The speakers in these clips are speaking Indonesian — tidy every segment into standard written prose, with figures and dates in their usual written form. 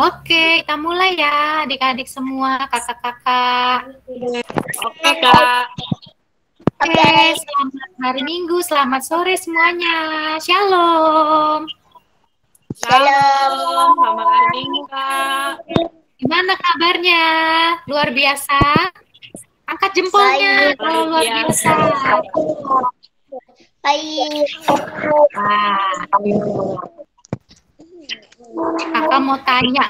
Oke, kita mulai ya adik-adik semua, kakak-kakak. Oke, Kak. Oke, selamat hari Minggu, selamat sore semuanya. Shalom. Shalom, selamat hari Minggu, Kak. Gimana kabarnya? Luar biasa? Angkat jempolnya kalau luar biasa. Baik. Kakak mau tanya,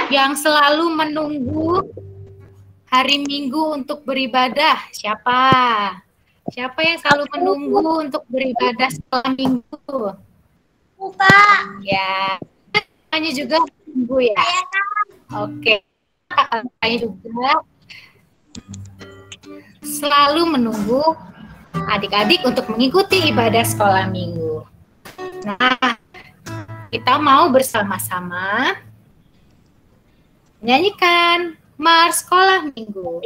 yang selalu menunggu hari Minggu untuk beribadah, siapa? Siapa yang selalu menunggu untuk beribadah setelah Minggu? Kak. Ya, tanya juga menunggu ya. Oke, tanya juga selalu menunggu adik-adik untuk mengikuti ibadah sekolah Minggu. Nah, kita mau bersama-sama menyanyikan Mars Sekolah Minggu.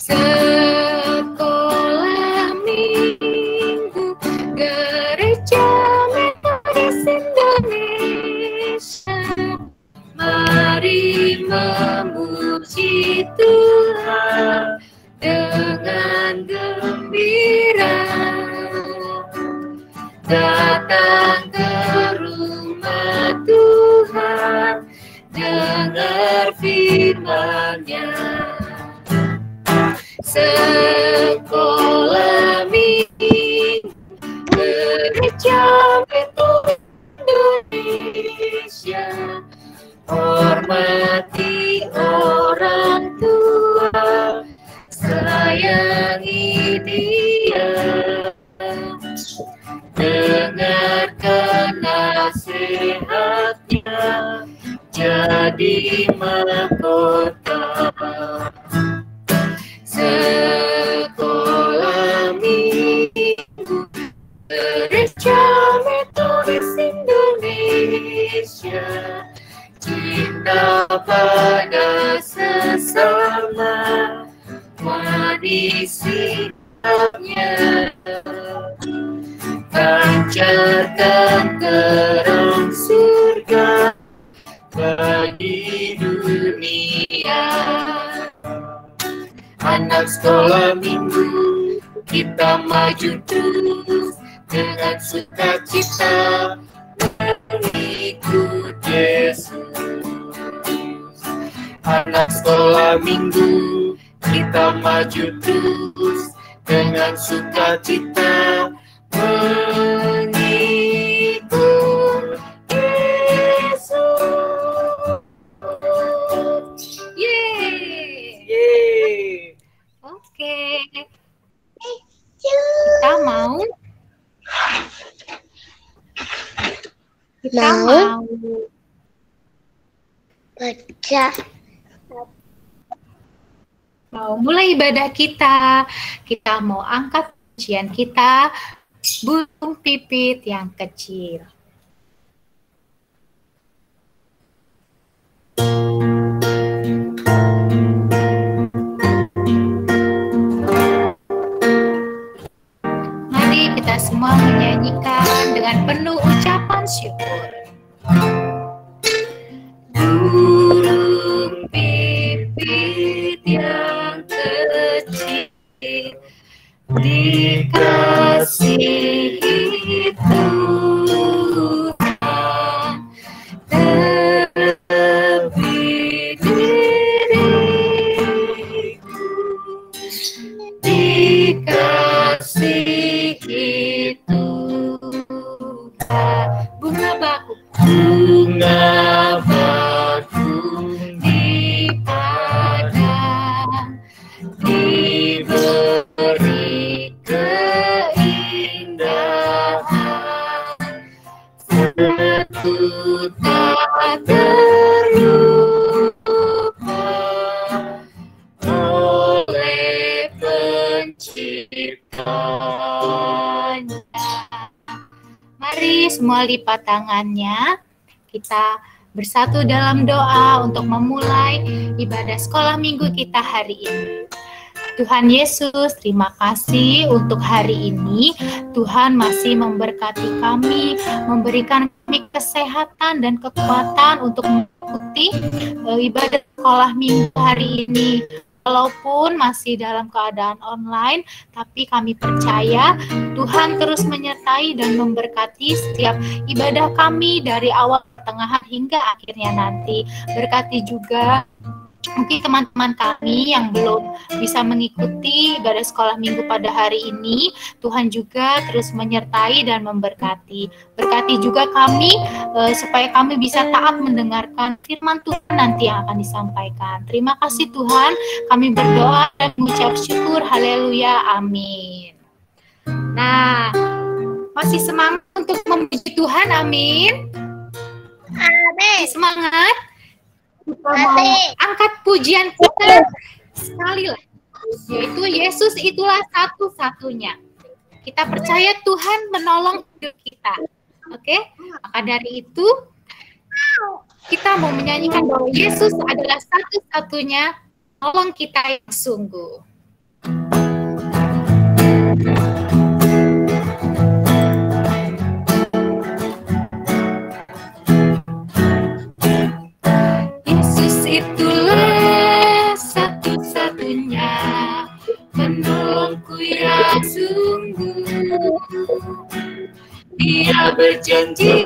Sekolah Minggu Gereja Metodis Indonesia, mari memuji Tuhan dengan gembira, datang ke rumah Tuhan, dengar firman-Nya. Sekolah Minggu Gereja Metodis Indonesia, hormati orang tua, sayangi dia, dengarkan nasihatnya, jadi mahkota. Sekolah Minggu Gereja Metodis Indonesia, cinta pada sesama, manis sikapnya, pancarkan terang surga bagi dunia. Anak sekolah Minggu, kita maju terus dengan sukacita mengikut Yesus. Anak sekolah Minggu, kita maju terus dengan sukacita mengikut Yesus. Yeay. Oke. Kita mau baca. Mau mulai ibadah kita. Kita mau angkat pujian kita, burung pipit yang kecil. Mari kita semua menyanyikan dengan penuh ucapan syukur. Burung pipit yang kecil dikasihi Tuhan, terlebih diriku dikasihi Tuhan. Bunga bakung di padang diberi keindahan, satu tak terlupa oleh Penciptanya. Mari semua lipat tangannya, kita bersatu dalam doa untuk memulai ibadah sekolah minggu kita hari ini. Tuhan Yesus, terima kasih untuk hari ini. Tuhan masih memberkati kami, memberikan kami kesehatan dan kekuatan untuk mengikuti ibadah sekolah minggu hari ini. Walaupun masih dalam keadaan online, tapi kami percaya Tuhan terus menyertai dan memberkati setiap ibadah kami dari awal, pertengahan hingga akhirnya nanti. Berkati juga mungkin teman-teman kami yang belum bisa mengikuti ibadah sekolah minggu pada hari ini, Tuhan juga terus menyertai dan memberkati. Berkati juga kami supaya kami bisa taat mendengarkan firman Tuhan nanti yang akan disampaikan. Terima kasih Tuhan, kami berdoa dan mengucap syukur. Haleluya, amin. Nah, masih semangat untuk memuji Tuhan, amin. Amin. Semangat. Kita mau angkat pujian kita sekali lagi, yaitu Yesus itulah satu-satunya. Kita percaya Tuhan menolong hidup kita. Oke? Maka dari itu kita mau menyanyikan bahwa Yesus adalah satu-satunya penolong kita yang sungguh. Itulah satu-satunya penolongku yang sungguh. Dia berjanji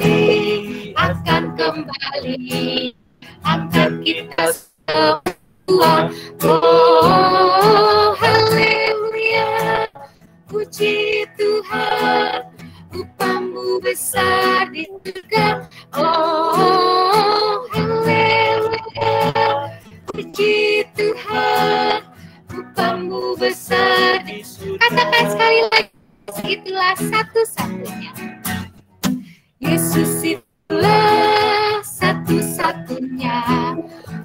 akan kembali angkat kita semua. Oh, haleluya, puji Tuhan, upahmu besar di surga. Oh, haleluya, puji Tuhan, upahmu besar di surga. Katakan sekali lagi, itulah satu-satunya. Yesus itulah satu-satunya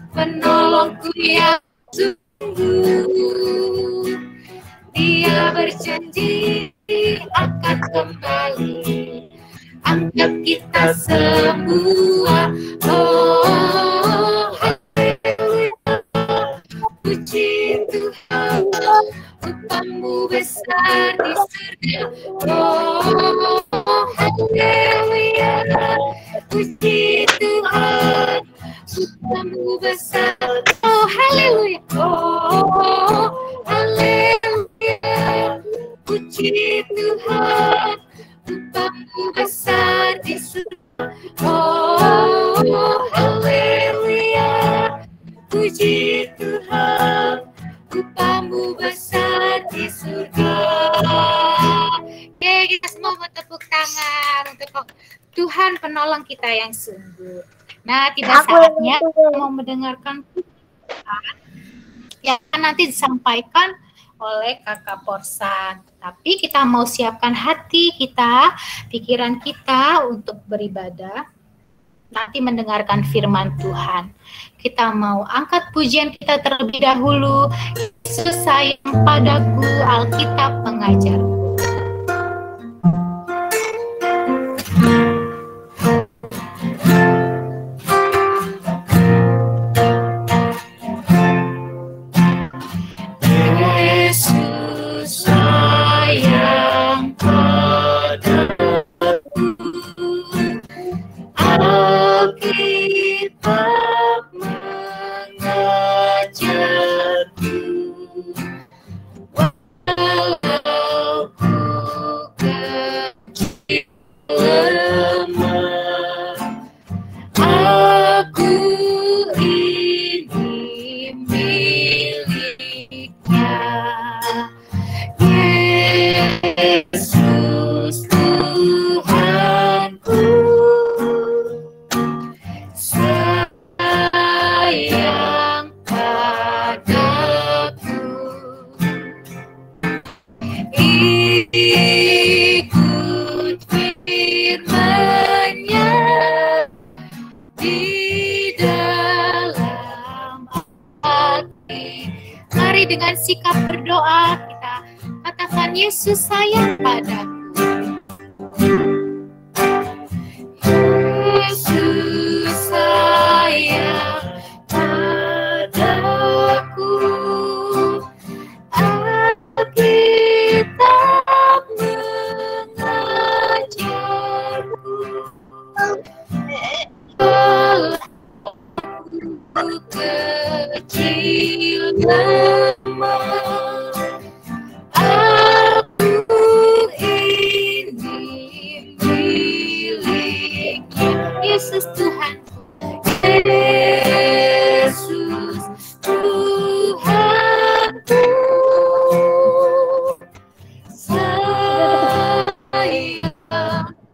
penolongku yang sungguh. Dia berjanji akan kembali angkat kita semua. Oh, puji Tuhan, upahmu besar di surga. Oh, haleluya, puji Tuhan, upahmu besar. Oh, haleluya. Oh, haleluya, puji Tuhan, upahmu besar di surga. Oh, haleluya, puji Tuhan, upahmu besar di surga. Oke, kita semua bertepuk tangan untuk Tuhan penolong kita yang sungguh. Nah, tiba saatnya kita mau mendengarkan yang nanti disampaikan oleh Kakak Porsan. Tapi kita mau siapkan hati kita, pikiran kita untuk beribadah, nanti mendengarkan firman Tuhan. Kita mau angkat pujian kita terlebih dahulu. Yesus sayang padaku, Alkitab mengajarku. Dengan sikap berdoa kita katakan, Yesus sayang padaku. Yesus sayang Aku kecil nama, aku ini miliknya. Yesus Tuhan, Yesus Tuhanku, sayang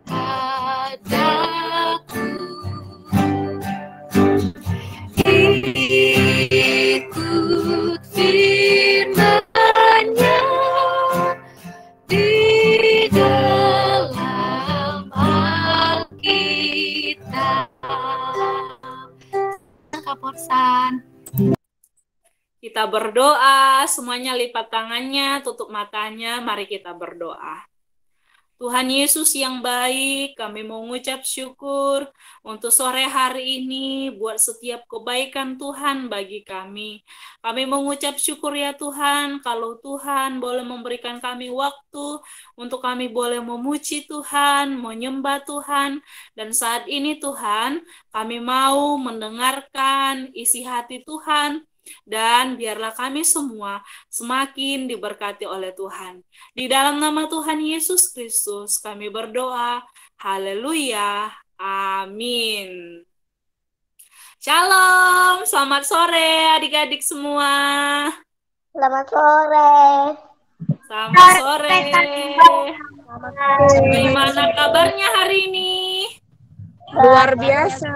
padaku. Ikut firman-Nya di dalam Alkitab. Kak Porsan. Kita berdoa, semuanya lipat tangannya, tutup matanya, mari kita berdoa. Tuhan Yesus yang baik, kami mau mengucap syukur untuk sore hari ini buat setiap kebaikan Tuhan bagi kami. Kami mengucap syukur ya Tuhan, kalau Tuhan boleh memberikan kami waktu untuk kami boleh memuji Tuhan, menyembah Tuhan. Dan saat ini Tuhan, kami mau mendengarkan isi hati Tuhan. Dan biarlah kami semua semakin diberkati oleh Tuhan. Di dalam nama Tuhan Yesus Kristus kami berdoa. Haleluya. Amin. Shalom. Selamat sore adik-adik semua. Selamat sore. Selamat sore. Gimana kabarnya hari ini? Luar biasa.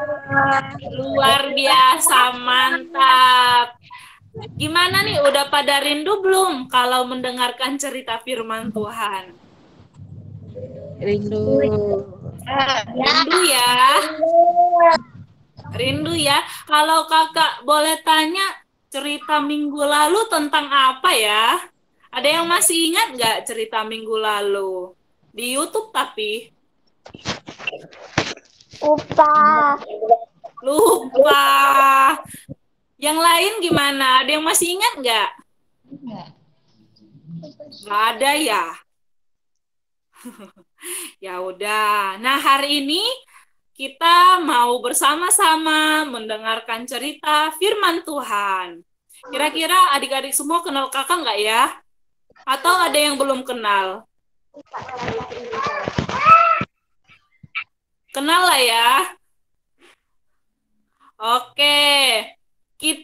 Luar biasa, mantap. Gimana nih, udah pada rindu belum kalau mendengarkan cerita firman Tuhan? Rindu. Rindu ya? Rindu ya? Kalau kakak boleh tanya, cerita minggu lalu tentang apa ya? Ada yang masih ingat nggak cerita minggu lalu? Di YouTube tapi? Lupa. Yang lain gimana? Ada yang masih ingat nggak? Nggak ada ya? Ya udah. Nah, hari ini kita mau bersama-sama mendengarkan cerita firman Tuhan. Kira-kira adik-adik semua kenal kakak nggak ya? Atau ada yang belum kenal? Kenal lah ya. Oke.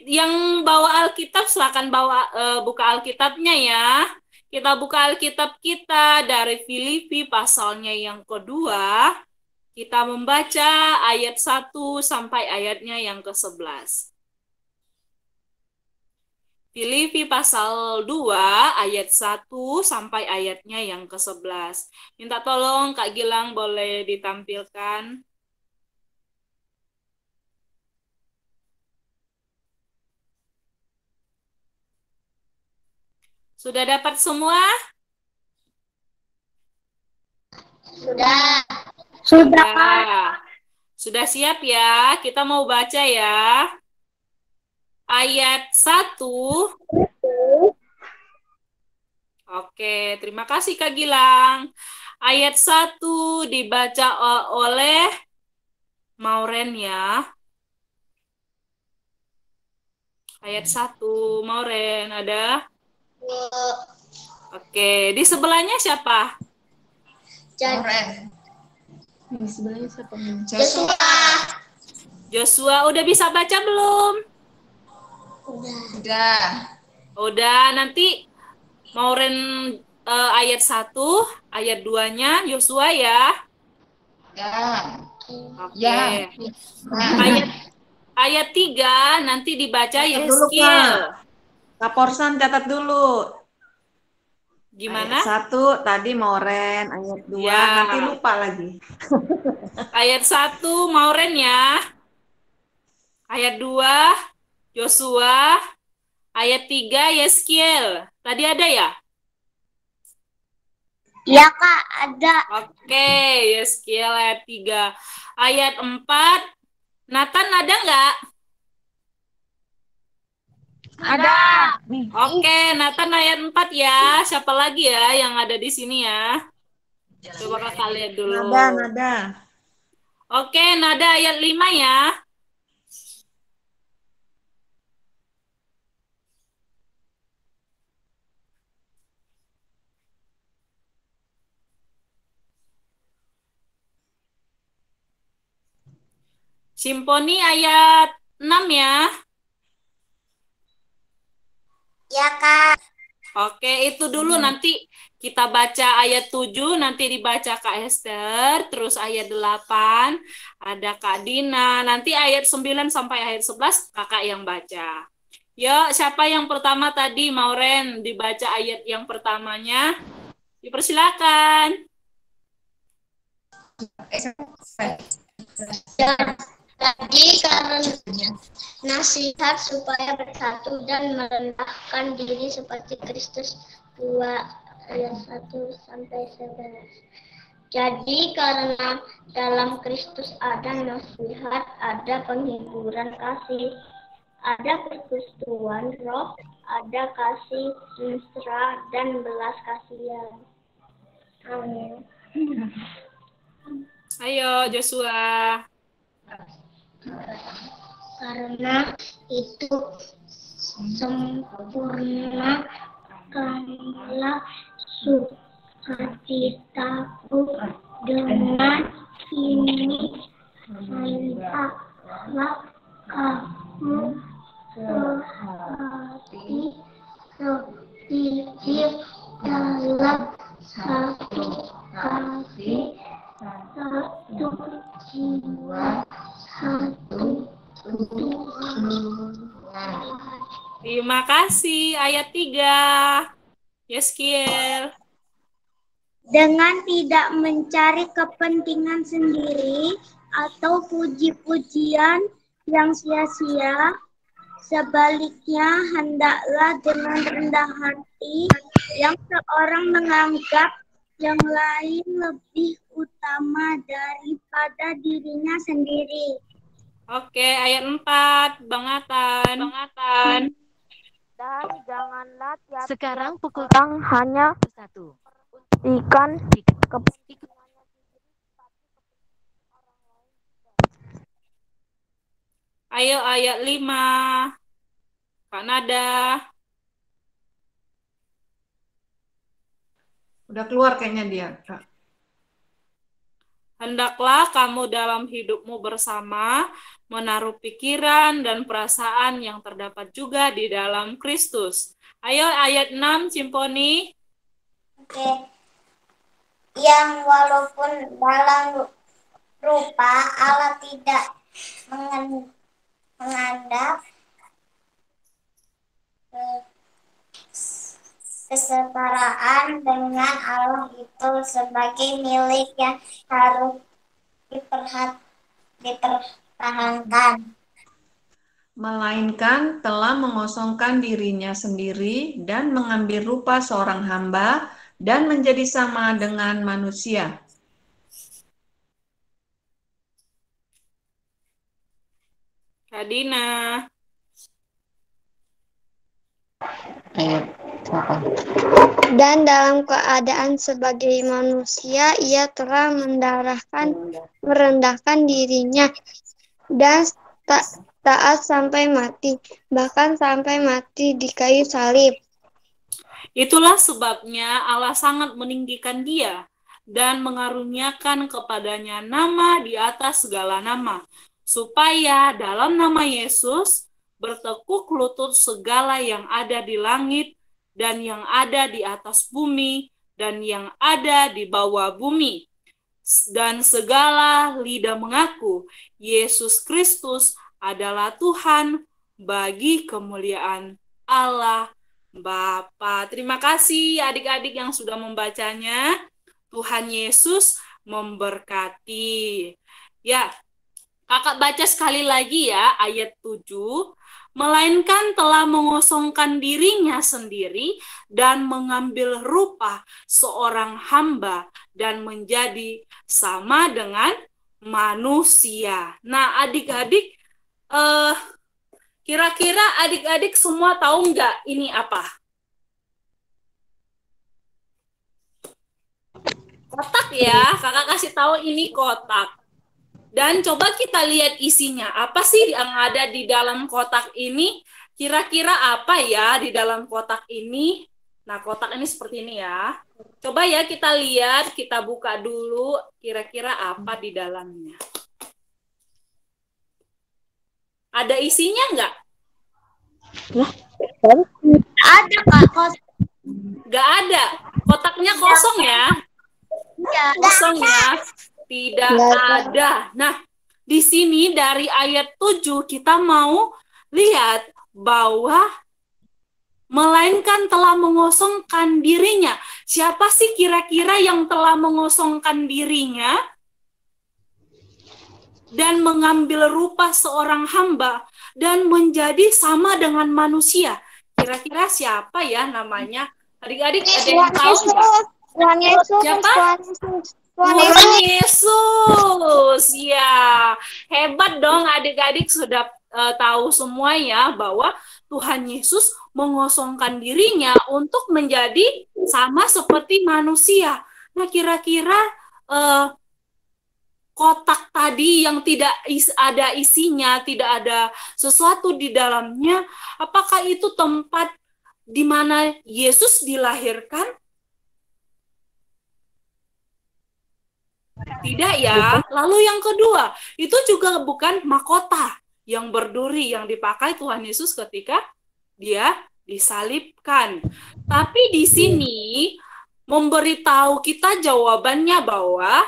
Yang bawa Alkitab silakan buka Alkitabnya ya. Kita buka Alkitab kita dari Filipi pasalnya yang kedua. Kita membaca ayat 1 sampai ayatnya yang ke-11. Filipi pasal 2 ayat 1 sampai ayatnya yang ke-11. Minta tolong Kak Gilang boleh ditampilkan. Sudah dapat semua? Sudah. Sudah siap ya? Kita mau baca ya. Ayat 1. Oke, terima kasih Kak Gilang. Ayat 1 dibaca oleh Mauren ya. Ayat 1, Mauren ada? Oke, di sebelahnya siapa? Di sebelahnya siapa? Joshua, udah bisa baca belum? Udah, nanti Mauren ayat 1, ayat 2-nya Joshua ya. Oke. Ayat 3 nanti dibaca Yeskiel. Kak Porsan catat dulu. Gimana? Ayat 1 tadi Mauren, ayat 2 Ya. nanti lupa lagi. Ayat 1 Mauren ya. Ayat 2 Joshua. Ayat 3 Yeskiel. Tadi ada ya? Iya Kak, ada. Oke, Yeskiel ayat 3. Ayat 4 Nathan ada nggak? Ada. Oke, Nathan ayat 4 ya. Siapa lagi ya yang ada di sini ya? Coba kakak lihat dulu. Nada. Oke, nada ayat 5 ya. Simponi ayat 6 ya. Ya, Kak. Oke, itu dulu nanti kita baca ayat 7, nanti dibaca Kak Hester, terus ayat 8 ada Kak Dina, nanti ayat 9 sampai ayat 11 Kakak yang baca. Yuk, siapa yang pertama tadi? Mauren, dibaca ayat yang pertamanya. Dipersilakan. Jadi karena nasihat supaya bersatu dan merendahkan diri seperti Kristus 2 ayat 1 sampai 11. Jadi karena dalam Kristus ada nasihat, ada penghiburan kasih, ada persekutuan roh, ada kasih mesra dan belas kasihan. Amin. Ayo, Joshua. Karena itu sempurnakanlah sukacitaku dengan ini, hendaklah kamu sehati sehijau dalam satu kasih, satu jiwa, satu Tuhan. Terima kasih. Ayat 3. Yeskiel. Dengan tidak mencari kepentingan sendiri atau puji-pujian yang sia-sia, sebaliknya hendaklah dengan rendah hati yang seorang menganggap yang lain lebih utama daripada dirinya sendiri. Oke, ayat 4. Bang Atan. Dan janganlah tiap Sekarang pukul orang hanya 1. ikan kepentingannya sendiri, tapi kepentingan orang lain juga. Ayo ayat 5. Kak Nada. Udah keluar kayaknya dia, Kak. Hendaklah kamu dalam hidupmu bersama menaruh pikiran dan perasaan yang terdapat juga di dalam Kristus. Ayo ayat 6, Simponi. Oke. Yang walaupun dalam rupa Allah tidak menganggap kesetaraan dengan Allah itu sebagai milik yang harus dipertahankan. Melainkan telah mengosongkan dirinya sendiri dan mengambil rupa seorang hamba dan menjadi sama dengan manusia. Kak Dina. Dan dalam keadaan sebagai manusia, ia telah merendahkan dirinya dan taat sampai mati, bahkan sampai mati di kayu salib. Itulah sebabnya Allah sangat meninggikan dia dan mengaruniakan kepadanya nama di atas segala nama, supaya dalam nama Yesus bertekuk lutut segala yang ada di langit dan yang ada di atas bumi dan yang ada di bawah bumi, dan segala lidah mengaku Yesus Kristus adalah Tuhan bagi kemuliaan Allah Bapa. Terima kasih adik-adik yang sudah membacanya. Tuhan Yesus memberkati. Ya, kakak baca sekali lagi ya ayat 7. Melainkan telah mengosongkan dirinya sendiri dan mengambil rupa seorang hamba dan menjadi sama dengan manusia. Nah, adik-adik, kira-kira adik-adik semua tahu nggak ini apa? Kotak ya, kakak kasih tahu ini kotak. Dan coba kita lihat isinya. Apa sih yang ada di dalam kotak ini? Kira-kira apa ya di dalam kotak ini? Nah, kotak ini seperti ini ya. Coba ya kita lihat, kita buka dulu kira-kira apa di dalamnya. Ada isinya nggak? Ada Kak, Nggak ada. Kotaknya kosong ya. Kosong ya. Tidak ada. Nah, di sini dari ayat 7 kita mau lihat bahwa melainkan telah mengosongkan dirinya. Siapa sih kira-kira yang telah mengosongkan dirinya dan mengambil rupa seorang hamba dan menjadi sama dengan manusia? Kira-kira siapa ya namanya? Adik-adik ada yang tahu nggak? Tuhan Yesus. Siapa? Tuhan Tuhan Yesus. Ya, hebat dong adik-adik sudah tahu semua ya bahwa Tuhan Yesus mengosongkan dirinya untuk menjadi sama seperti manusia. Nah, kira-kira kotak tadi yang tidak ada isinya, tidak ada sesuatu di dalamnya, apakah itu tempat di mana Yesus dilahirkan? Tidak ya. Lalu yang kedua, itu juga bukan mahkota yang berduri yang dipakai Tuhan Yesus ketika dia disalibkan. Tapi di sini memberitahu kita jawabannya bahwa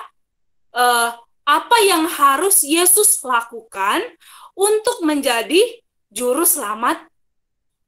apa yang harus Yesus lakukan untuk menjadi juru selamat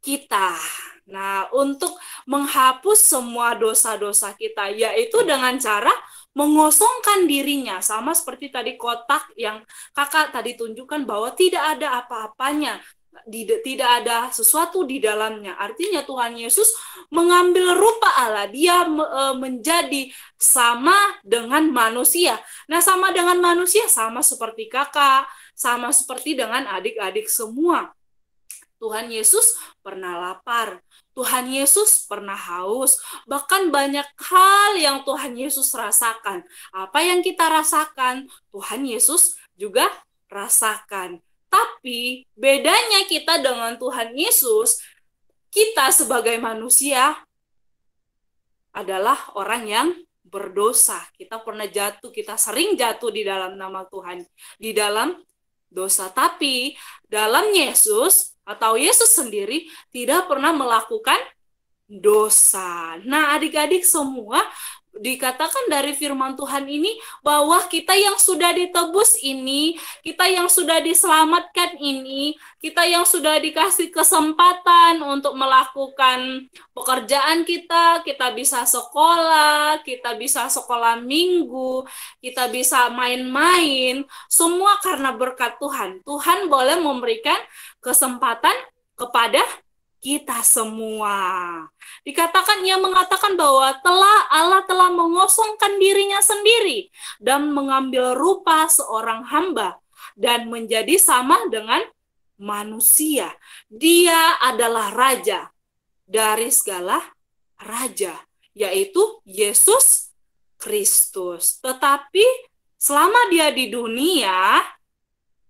kita. Nah, untuk menghapus semua dosa-dosa kita, yaitu dengan cara mengosongkan dirinya, sama seperti tadi kotak yang kakak tadi tunjukkan bahwa tidak ada apa-apanya, tidak ada sesuatu di dalamnya. Artinya Tuhan Yesus mengambil rupa Allah, dia menjadi sama dengan manusia. Nah, sama dengan manusia sama seperti kakak, sama seperti dengan adik-adik semua. Tuhan Yesus pernah lapar, Tuhan Yesus pernah haus, bahkan banyak hal yang Tuhan Yesus rasakan. Apa yang kita rasakan, Tuhan Yesus juga rasakan. Tapi bedanya kita dengan Tuhan Yesus, kita sebagai manusia adalah orang yang berdosa. Kita pernah jatuh, kita sering jatuh di dalam nama Tuhan, di dalam dosa. Tapi dalam Yesus, atau Yesus sendiri tidak pernah melakukan dosa. Nah, adik-adik semua, dikatakan dari firman Tuhan ini bahwa kita yang sudah ditebus ini, kita yang sudah diselamatkan ini, kita yang sudah dikasih kesempatan untuk melakukan pekerjaan kita bisa sekolah, kita bisa sekolah minggu, kita bisa main-main, semua karena berkat Tuhan. Tuhan boleh memberikan kesempatan kepada kita semua. Dikatakan, ia mengatakan bahwa Allah telah mengosongkan dirinya sendiri dan mengambil rupa seorang hamba dan menjadi sama dengan manusia. Dia adalah raja dari segala raja, yaitu Yesus Kristus. Tetapi selama dia di dunia,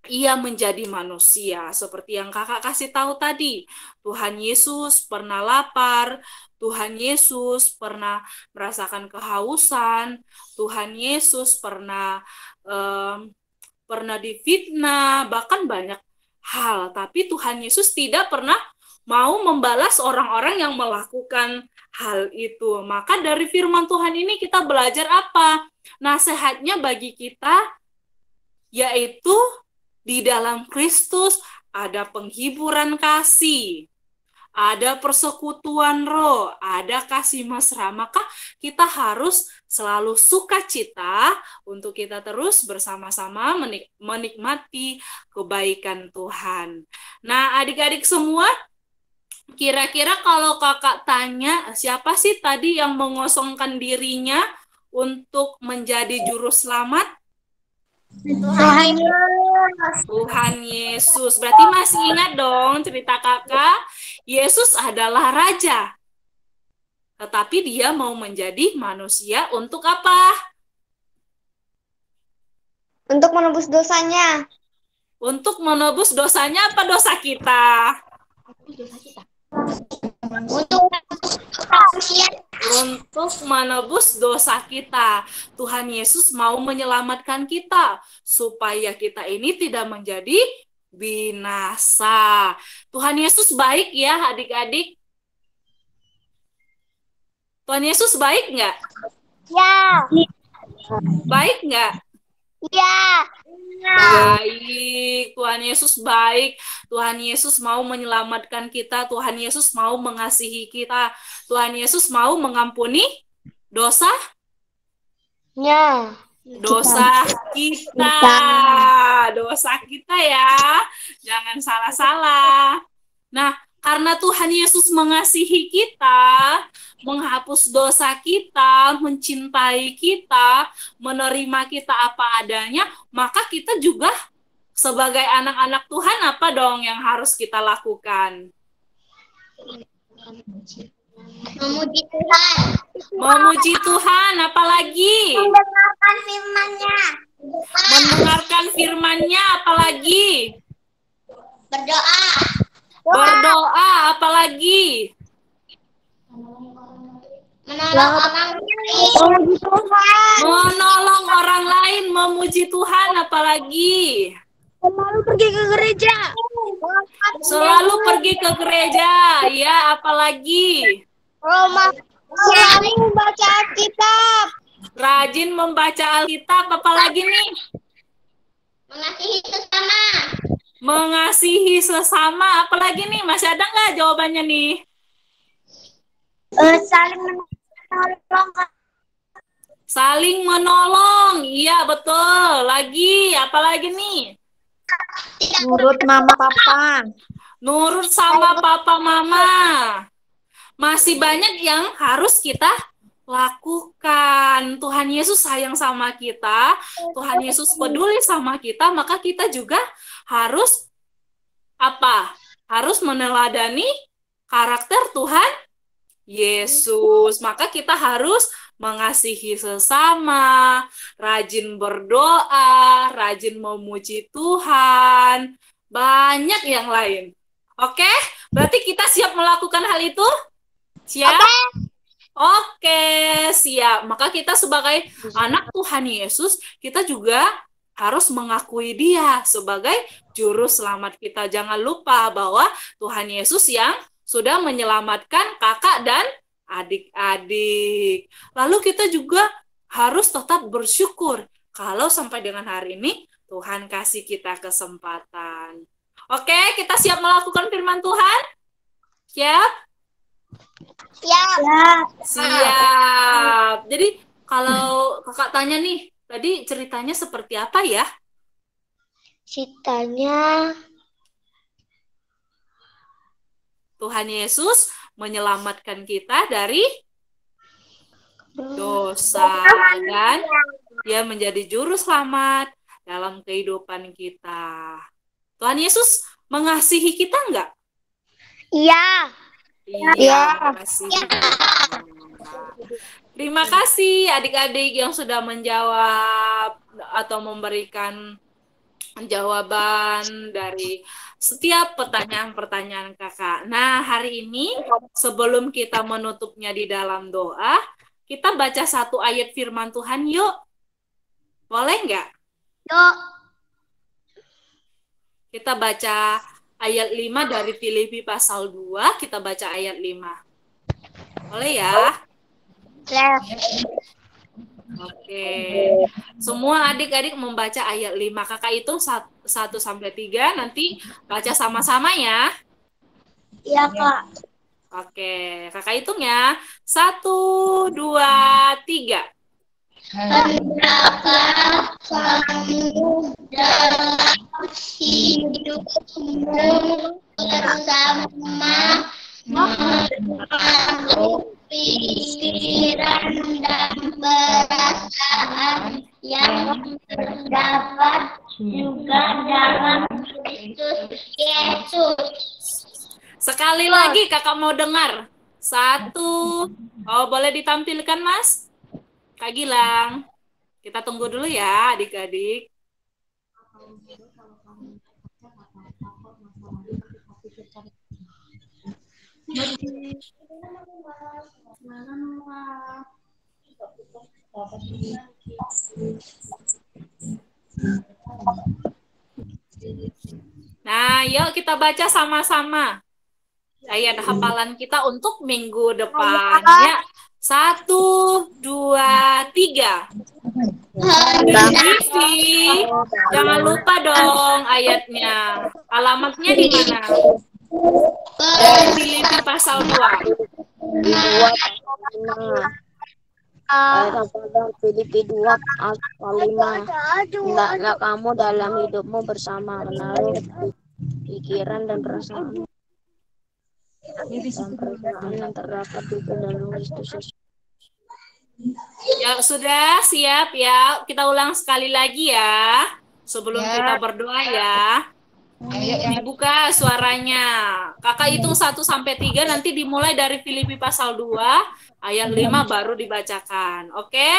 ia menjadi manusia, seperti yang kakak kasih tahu tadi. Tuhan Yesus pernah lapar, Tuhan Yesus pernah merasakan kehausan, Tuhan Yesus pernah difitnah, bahkan banyak hal. Tapi Tuhan Yesus tidak pernah mau membalas orang-orang yang melakukan hal itu. Maka dari firman Tuhan ini kita belajar apa? Nasihatnya bagi kita, yaitu di dalam Kristus ada penghiburan kasih, ada persekutuan roh, ada kasih mesra. Maka kita harus selalu sukacita untuk kita terus bersama-sama menikmati kebaikan Tuhan. Nah, adik-adik semua, kira-kira kalau kakak tanya, siapa sih tadi yang mengosongkan dirinya untuk menjadi juru selamat? Tuhan Yesus. Berarti masih ingat dong cerita kakak? Yesus adalah raja. Tetapi dia mau menjadi manusia untuk apa? Untuk menebus dosanya. Untuk menebus dosanya apa dosa kita? Untuk menebus dosa kita. Tuhan Yesus mau menyelamatkan kita supaya kita ini tidak menjadi binasa. Tuhan Yesus baik ya adik-adik. Tuhan Yesus baik nggak? Ya. Baik nggak? Ya. Baik, Tuhan Yesus baik. Tuhan Yesus mau menyelamatkan kita. Tuhan Yesus mau mengasihi kita. Tuhan Yesus mau mengampuni dosa Ya. kita. Dosa kita ya. Jangan salah-salah. Nah, karena Tuhan Yesus mengasihi kita, menghapus dosa kita, mencintai kita, menerima kita apa adanya, maka kita juga sebagai anak-anak Tuhan apa dong yang harus kita lakukan? Memuji Tuhan. Memuji Tuhan, apalagi? Mendengarkan firman-Nya. Mendengarkan firman-Nya, apalagi? Berdoa. Berdoa, apalagi? Menolong orang lain. Memuji Tuhan. Menolong orang lain, memuji Tuhan, apalagi? Selalu pergi ke gereja. Selalu pergi ke gereja, ya, apalagi? Rumah. Selalu membaca Alkitab. Rajin membaca Alkitab, apalagi nih? Mengasihi sesama. Mengasihi sesama, apalagi nih? Masih ada nggak jawabannya nih? Saling menolong. Saling menolong, iya betul. Lagi, apalagi nih? Nurut mama papa. Nurut sama papa mama. Masih banyak yang harus kita lakukan. Tuhan Yesus sayang sama kita, Tuhan Yesus peduli sama kita, maka kita juga harus apa? Harus meneladani karakter Tuhan Yesus. Maka kita harus mengasihi sesama, rajin berdoa, rajin memuji Tuhan, banyak yang lain. Oke? Berarti kita siap melakukan hal itu? Siap? Oke, siap. Maka kita sebagai anak Tuhan Yesus, kita juga harus mengakui Dia sebagai juru selamat kita. Jangan lupa bahwa Tuhan Yesus yang sudah menyelamatkan kakak dan adik-adik. Lalu kita juga harus tetap bersyukur kalau sampai dengan hari ini Tuhan kasih kita kesempatan. Oke, kita siap melakukan firman Tuhan? Siap? Siap. Jadi kalau kakak tanya nih, tadi ceritanya seperti apa ya? Ceritanya Tuhan Yesus menyelamatkan kita dari dosa dan Dia menjadi juru selamat dalam kehidupan kita. Tuhan Yesus mengasihi kita enggak? Iya. Iya, mengasihi kita. Terima kasih adik-adik yang sudah menjawab atau memberikan jawaban dari setiap pertanyaan-pertanyaan kakak. Nah, hari ini sebelum kita menutupnya di dalam doa, kita baca satu ayat firman Tuhan yuk. Boleh nggak? Yuk. Kita baca ayat 5 dari Filipi pasal 2, kita baca ayat 5. Boleh ya? Oke. Semua adik-adik membaca ayat 5. Kakak hitung 1 sampai 3, nanti baca sama-sama ya. Iya, Kak. Oke, kakak hitung ya. 1, 2, 3. Hendaklah kamu dalam hidupmu bersama menaruh pikiran dan perasaan yang terdapat juga dalam Kristus Yesus. Sekali lagi kakak mau dengar. 1. Oh, boleh ditampilkan, Mas? Kak Gilang. Kita tunggu dulu ya, adik-adik. Nah, yuk kita baca sama-sama ayat hafalan kita untuk minggu depannya. 1, 2, 3. Vivi, jangan lupa dong ayatnya. Alamatnya di mana? Dari Filipi pasal 2. Filipi 2 ayat 5. Hendaklah kamu dalam hidupmu bersama menaruh pikiran dan perasaan yang terdapat di dalam Kristus Yesus. Ya sudah siap ya. Kita ulang sekali lagi ya. Sebelum kita berdoa ya. Dibuka suaranya. Kakak hitung 1 sampai 3, nanti dimulai dari Filipi pasal 2 ayat 5 baru dibacakan. Oke?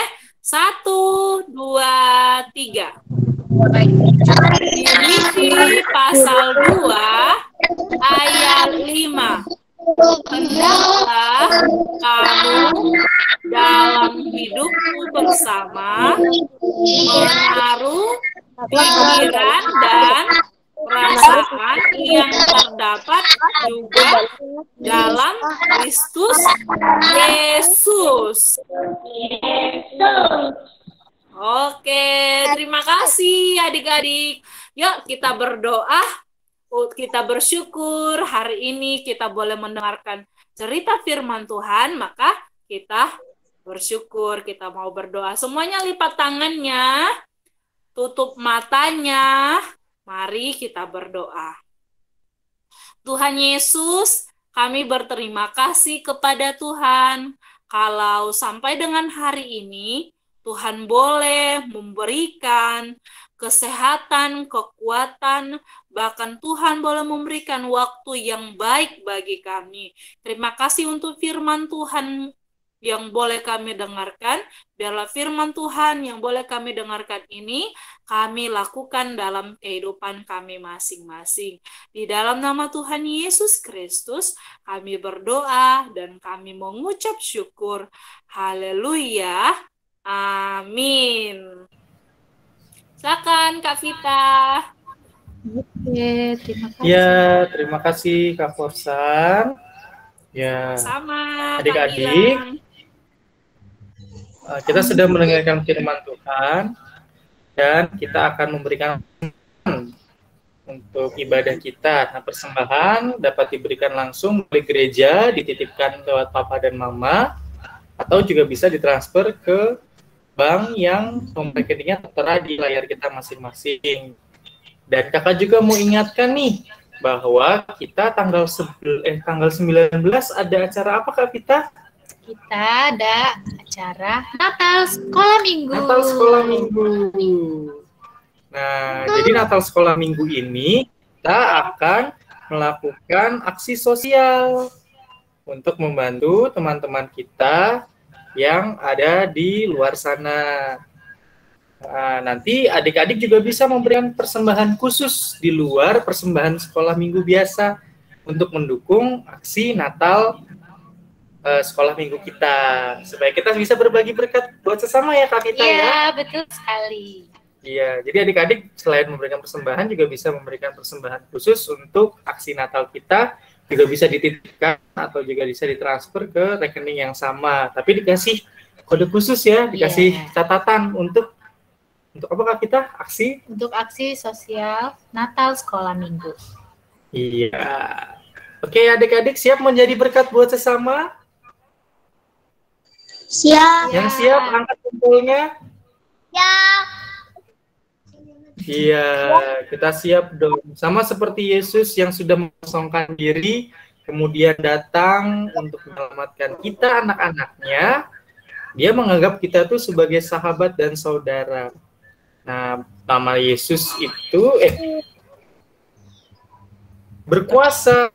1, 2, 3. Filipi pasal 2 ayat 5. Hendaklah kamu dalam hidupmu bersama menaruh pikiran dan perasaan yang terdapat juga dalam Kristus Yesus. Oke, terima kasih adik-adik. Yuk kita berdoa, kita bersyukur hari ini kita boleh mendengarkan cerita firman Tuhan, maka kita bersyukur, kita mau berdoa. Semuanya lipat tangannya, tutup matanya. Mari kita berdoa. Tuhan Yesus, kami berterima kasih kepada Tuhan. Kalau sampai dengan hari ini, Tuhan boleh memberikan kesehatan, kekuatan, bahkan Tuhan boleh memberikan waktu yang baik bagi kami. Terima kasih untuk firman Tuhan yang boleh kami dengarkan. Biarlah firman Tuhan yang boleh kami dengarkan ini kami lakukan dalam kehidupan kami masing-masing. Di dalam nama Tuhan Yesus Kristus kami berdoa dan kami mengucap syukur. Haleluya. Amin. Silakan Kak Vita. Oke, terima kasih. Ya, terima kasih Kak Forsan. Ya, Sama adik-adik, kita sudah mendengarkan firman Tuhan dan kita akan memberikan untuk ibadah kita. Nah, persembahan dapat diberikan langsung oleh gereja, dititipkan lewat papa dan mama, atau juga bisa ditransfer ke bank yang nomor rekeningnya tertera di layar kita masing-masing. Dan kakak juga mau ingatkan nih, bahwa kita tanggal 19 ada acara apa Kak Vita? Kita ada acara Natal Sekolah Minggu. Natal Sekolah Minggu. Nah, jadi Natal Sekolah Minggu ini kita akan melakukan aksi sosial untuk membantu teman-teman kita yang ada di luar sana. Nah, nanti adik-adik juga bisa memberikan persembahan khusus di luar persembahan sekolah minggu biasa untuk mendukung aksi Natal sekolah minggu kita, supaya kita bisa berbagi berkat buat sesama ya Kak Vita. Iya, betul sekali. Iya, jadi adik-adik selain memberikan persembahan juga bisa memberikan persembahan khusus untuk aksi Natal kita, juga bisa dititipkan atau juga bisa ditransfer ke rekening yang sama, tapi dikasih kode khusus ya, dikasih catatan untuk apa Kak kita aksi? Untuk aksi sosial Natal Sekolah Minggu. Iya. Oke, adik-adik siap menjadi berkat buat sesama? Siap. Yang siap angkat jempolnya. Siap. Iya, kita siap dong. Sama seperti Yesus yang sudah mengosongkan diri, kemudian datang untuk menyelamatkan kita anak-anaknya. Dia menganggap kita tuh sebagai sahabat dan saudara. Nah, nama Yesus itu berkuasa.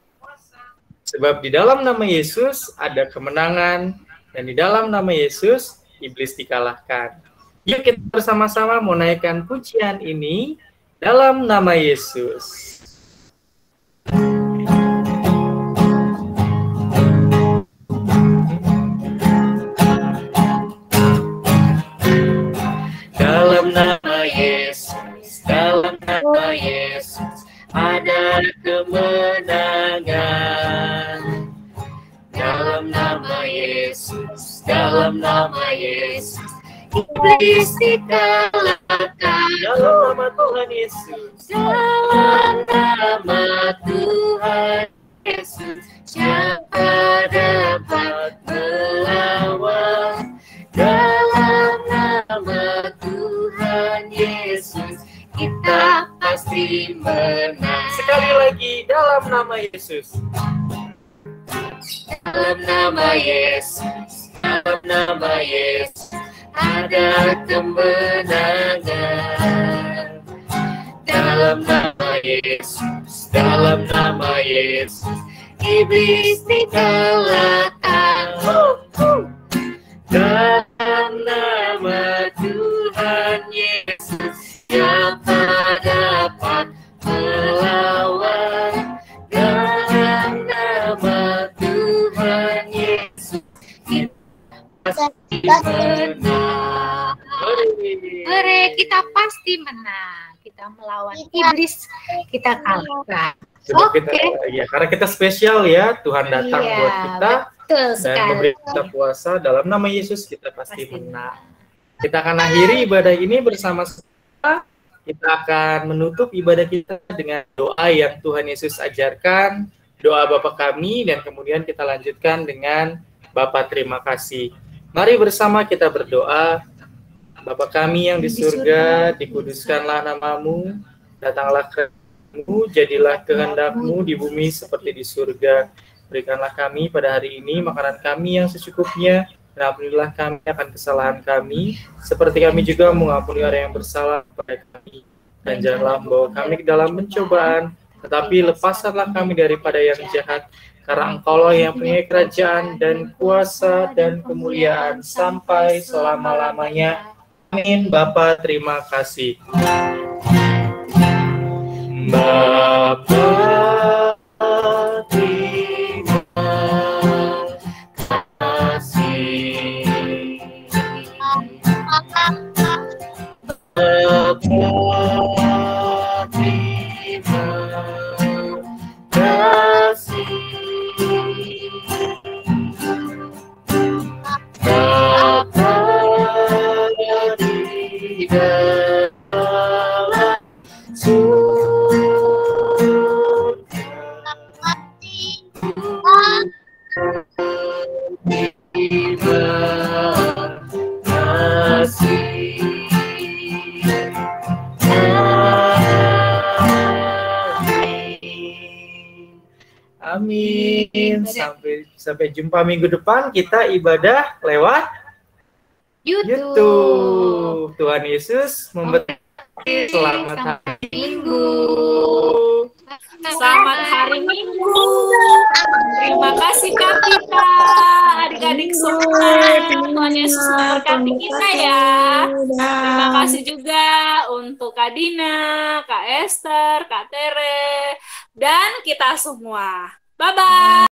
Sebab di dalam nama Yesus ada kemenangan, dan di dalam nama Yesus iblis dikalahkan. Yuk kita bersama-sama menaikkan pujian ini dalam nama Yesus. Dalam nama Yesus, dalam nama Yesus, ada kemenangan. Dalam nama Yesus, dalam nama Yesus, iblis dikalahkan. Dalam nama Tuhan Yesus, dalam nama Tuhan Yesus, siapa dapat melawan? Dalam nama Tuhan Yesus, kita pasti menang. Sekali lagi, dalam nama Yesus. Dalam nama Yesus, dalam nama Yesus, ada kemenangan. Dalam nama Yesus, dalam nama Yesus, iblis dikalahkan. Dalam nama Tuhan Yesus, siapa dapat melawan? Dalam nama Tuhan Yesus, kita pasti menang. Kita pasti menang. Kita melawan iblis, kita kalahkan. Kita, ya, karena kita spesial ya, Tuhan datang buat kita. Dan memberi kita puasa dalam nama Yesus, kita pasti menang. Kita akan akhiri ibadah ini bersama-sama. Kita akan menutup ibadah kita dengan doa yang Tuhan Yesus ajarkan, doa Bapa kami, dan kemudian kita lanjutkan dengan Bapa terima kasih. Mari bersama kita berdoa. Bapa kami yang di surga, dikuduskanlah namamu, datanglah kerajaan-Mu, jadilah kehendak-Mu di bumi seperti di surga. Berikanlah kami pada hari ini makanan kami yang secukupnya, dan ampunilah kami akan kesalahan kami, seperti kami juga mengampuni orang yang bersalah kepada kami. Dan janganlah membawa kami ke dalam pencobaan, tetapi lepaskanlah kami daripada yang jahat, karena Engkaulah yang punya kerajaan dan kuasa dan kemuliaan sampai selama-lamanya. Amin. Bapa terima kasih. Bapa Amin. Sampai jumpa minggu depan, kita ibadah lewat YouTube. Tuhan Yesus memberkati. Selamat hari Minggu. Selamat hari Minggu. Terima kasih Kak Pita, adik-adik semua. Tuhan Yesus memberkati kita ya. Terima kasih juga untuk Kak Dina, Kak Esther, Kak Tere, dan kita semua. Bye-bye.